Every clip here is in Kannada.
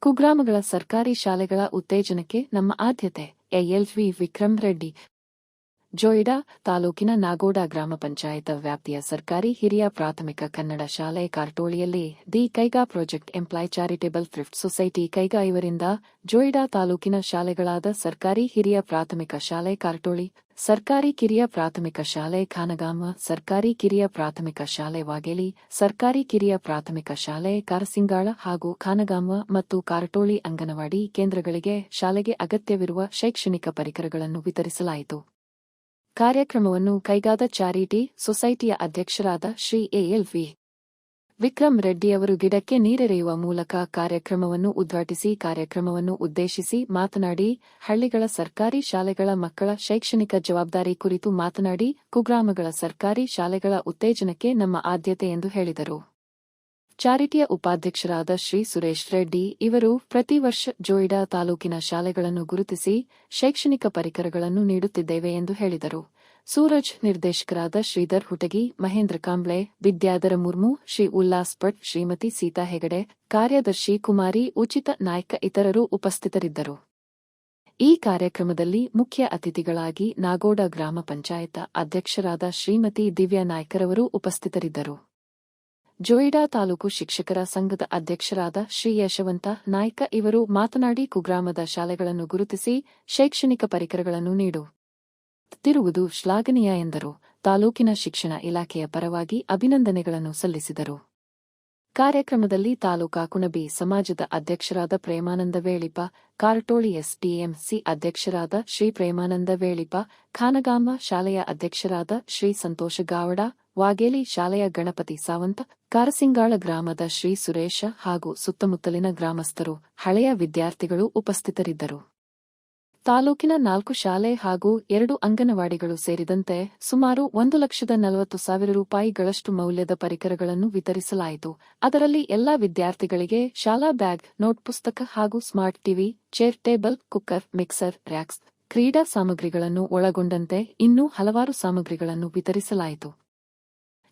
ಕುಗ್ರಾಮಗಳ ಸರ್ಕಾರಿ ಶಾಲೆಗಳ ಉತ್ತೇಜನಕ್ಕೆ ನಮ್ಮ ಆದ್ಯತೆ. ಎಎಲ್ವಿ ವಿಕ್ರಮ್ ರೆಡ್ಡಿ. ಜೋಯಿಡಾ ತಾಲೂಕಿನ ನಾಗೋಡ ಗ್ರಾಮ ಪಂಚಾಯತ್ ವ್ಯಾಪ್ತಿಯ ಸರ್ಕಾರಿ ಹಿರಿಯ ಪ್ರಾಥಮಿಕ ಕನ್ನಡ ಶಾಲೆ ಕಾರಟೋಳಿಯಲ್ಲಿ the Kaiga project employ charitable thrift society Kaiga ಇವರಿಂದ ಜೋಯಿಡಾ ತಾಲೂಕಿನ ಶಾಲೆಗಳಾದ ಸರ್ಕಾರಿ ಹಿರಿಯ ಪ್ರಾಥಮಿಕ ಶಾಲೆ ಕಾರಟೋಳಿ, ಸರ್ಕಾರಿ ಕಿರಿಯ ಪ್ರಾಥಮಿಕ ಶಾಲೆ ಖಾನಗಾಮ, ಸರ್ಕಾರಿ ಕಿರಿಯ ಪ್ರಾಥಮಿಕ ಶಾಲೆ ವಾಗೇಲಿ, ಸರ್ಕಾರಿ ಕಿರಿಯ ಪ್ರಾಥಮಿಕ ಶಾಲೆ ಕಾರಸಿಂಗಾಳ ಹಾಗೂ ಖಾನಗಾಮ ಮತ್ತು ಕಾರಟೋಳಿ ಅಂಗನವಾಡಿ ಕೇಂದ್ರಗಳಿಗೆ ಶಾಲೆಗೆ ಅಗತ್ಯವಿರುವ ಶೈಕ್ಷಣಿಕ ಪರಿಕರಗಳನ್ನು ವಿತರಿಸಲಾಯಿತು. ಕಾರ್ಯಕ್ರಮವನ್ನು ಕೈಗಾದ ಚಾರಿಟಿ ಸೊಸೈಟಿಯ ಅಧ್ಯಕ್ಷರಾದ ಶ್ರೀ ಎಎಲ್ವಿ ವಿಕ್ರಮ್ ರೆಡ್ಡಿಯವರು ಗಿಡಕ್ಕೆ ನೀರೆರೆಯುವ ಮೂಲಕ ಕಾರ್ಯಕ್ರಮವನ್ನು ಉದ್ಘಾಟಿಸಿ ಕಾರ್ಯಕ್ರಮವನ್ನು ಉದ್ದೇಶಿಸಿ ಮಾತನಾಡಿ, ಹಳ್ಳಿಗಳ ಸರ್ಕಾರಿ ಶಾಲೆಗಳ ಮಕ್ಕಳ ಶೈಕ್ಷಣಿಕ ಜವಾಬ್ದಾರಿ ಕುರಿತು ಮಾತನಾಡಿ, ಕುಗ್ರಾಮಗಳ ಸರ್ಕಾರಿ ಶಾಲೆಗಳ ಉತ್ತೇಜನಕ್ಕೆ ನಮ್ಮ ಆದ್ಯತೆ ಎಂದು ಹೇಳಿದರು. ಚಾರಿಟಿಯ ಉಪಾಧ್ಯಕ್ಷರಾದ ಶ್ರೀ ಸುರೇಶ್ ರೆಡ್ಡಿ ಇವರು ಪ್ರತಿ ವರ್ಷ ಜೋಯಿಡಾ ತಾಲೂಕಿನ ಶಾಲೆಗಳನ್ನು ಗುರುತಿಸಿ ಶೈಕ್ಷಣಿಕ ಪರಿಕರಗಳನ್ನು ನೀಡುತ್ತಿದ್ದೇವೆ ಎಂದು ಹೇಳಿದರು. ಸೂರಜ್ ನಿರ್ದೇಶಕರಾದ ಶ್ರೀಧರ್ ಹುಟಗಿ, ಮಹೇಂದ್ರ ಕಾಂಬ್ಳೆ, ವಿದ್ಯಾಧರ ಮುರ್ಮು, ಶ್ರೀ ಉಲ್ಲಾಸ್ ಭಟ್, ಶ್ರೀಮತಿ ಸೀತಾ ಹೆಗಡೆ, ಕಾರ್ಯದರ್ಶಿ ಕುಮಾರಿ ಉಚಿತ ನಾಯ್ಕ ಇತರರು ಉಪಸ್ಥಿತರಿದ್ದರು. ಈ ಕಾರ್ಯಕ್ರಮದಲ್ಲಿ ಮುಖ್ಯ ಅತಿಥಿಗಳಾಗಿ ನಾಗೋಡ ಗ್ರಾಮ ಪಂಚಾಯತ್ ಅಧ್ಯಕ್ಷರಾದ ಶ್ರೀಮತಿ ದಿವ್ಯಾ ನಾಯ್ಕರವರು ಉಪಸ್ಥಿತರಿದ್ದರು. ಜೋಯಿಡಾ ತಾಲೂಕು ಶಿಕ್ಷಕರ ಸಂಘದ ಅಧ್ಯಕ್ಷರಾದ ಶ್ರೀ ಯಶವಂತ ನಾಯ್ಕ ಇವರು ಮಾತನಾಡಿ, ಕುಗ್ರಾಮದ ಶಾಲೆಗಳನ್ನು ಗುರುತಿಸಿ ಶೈಕ್ಷಣಿಕ ಪರಿಕರಗಳನ್ನು ನೀಡುತ್ತಿರುವುದು ಶ್ಲಾಘನೀಯ ಎಂದರು. ತಾಲೂಕಿನ ಶಿಕ್ಷಣ ಇಲಾಖೆಯ ಪರವಾಗಿ ಅಭಿನಂದನೆಗಳನ್ನು ಸಲ್ಲಿಸಿದರು. ಕಾರ್ಯಕ್ರಮದಲ್ಲಿ ತಾಲೂಕಾ ಕುಣಬಿ ಸಮಾಜದ ಅಧ್ಯಕ್ಷರಾದ ಪ್ರೇಮಾನಂದ ವೇಳಿಪ, ಕಾರಟೋಳಿ ಎಸ್ಡಿಎಂಸಿ ಅಧ್ಯಕ್ಷರಾದ ಶ್ರೀ ಪ್ರೇಮಾನಂದ ವೇಳಿಪ, ಖಾನಗಾಮ ಶಾಲೆಯ ಅಧ್ಯಕ್ಷರಾದ ಶ್ರೀ ಸಂತೋಷ ಗಾವಡ, ವಾಗೇಲಿ ಶಾಲೆಯ ಗಣಪತಿ ಸಾವಂತ, ಕಾರಸಿಂಗಾಳ ಗ್ರಾಮದ ಶ್ರೀ ಸುರೇಶ ಹಾಗೂ ಸುತ್ತಮುತ್ತಲಿನ ಗ್ರಾಮಸ್ಥರು, ಹಳೆಯ ವಿದ್ಯಾರ್ಥಿಗಳು ಉಪಸ್ಥಿತರಿದ್ದರು. ತಾಲೂಕಿನ 4 ಶಾಲೆ ಹಾಗೂ 2 ಅಂಗನವಾಡಿಗಳು ಸೇರಿದಂತೆ ಸುಮಾರು 1,40,000 ರೂಪಾಯಿಗಳಷ್ಟು ಮೌಲ್ಯದ ಪರಿಕರಗಳನ್ನು ವಿತರಿಸಲಾಯಿತು. ಅದರಲ್ಲಿ ಎಲ್ಲಾ ವಿದ್ಯಾರ್ಥಿಗಳಿಗೆ ಶಾಲಾ ಬ್ಯಾಗ್, ನೋಟ್ ಪುಸ್ತಕ ಹಾಗೂ smart TV, chair table, cooker, mixer, racks, ಕ್ರೀಡಾ ಸಾಮಗ್ರಿಗಳನ್ನು ಒಳಗೊಂಡಂತೆ ಇನ್ನೂ ಹಲವಾರು ಸಾಮಗ್ರಿಗಳನ್ನು ವಿತರಿಸಲಾಯಿತು.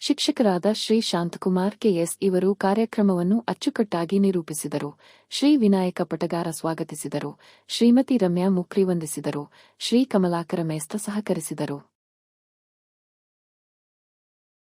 ಶಿಕ್ಷಕರಾದ ಶ್ರೀ ಶಾಂತಕುಮಾರ್ ಕೆಎಸ್ ಇವರು ಕಾರ್ಯಕ್ರಮವನ್ನು ಅಚ್ಚುಕಟ್ಟಾಗಿ ನಿರೂಪಿಸಿದರು. ಶ್ರೀ ವಿನಾಯಕ ಪಟಗಾರ ಸ್ವಾಗತಿಸಿದರು. ಶ್ರೀಮತಿ ರಮ್ಯಾ ಮುಕ್ರಿ ವಂದಿಸಿದರು. ಶ್ರೀ ಕಮಲಾಕರ ಮೇಸ್ತ ಸಹಕರಿಸಿದರು.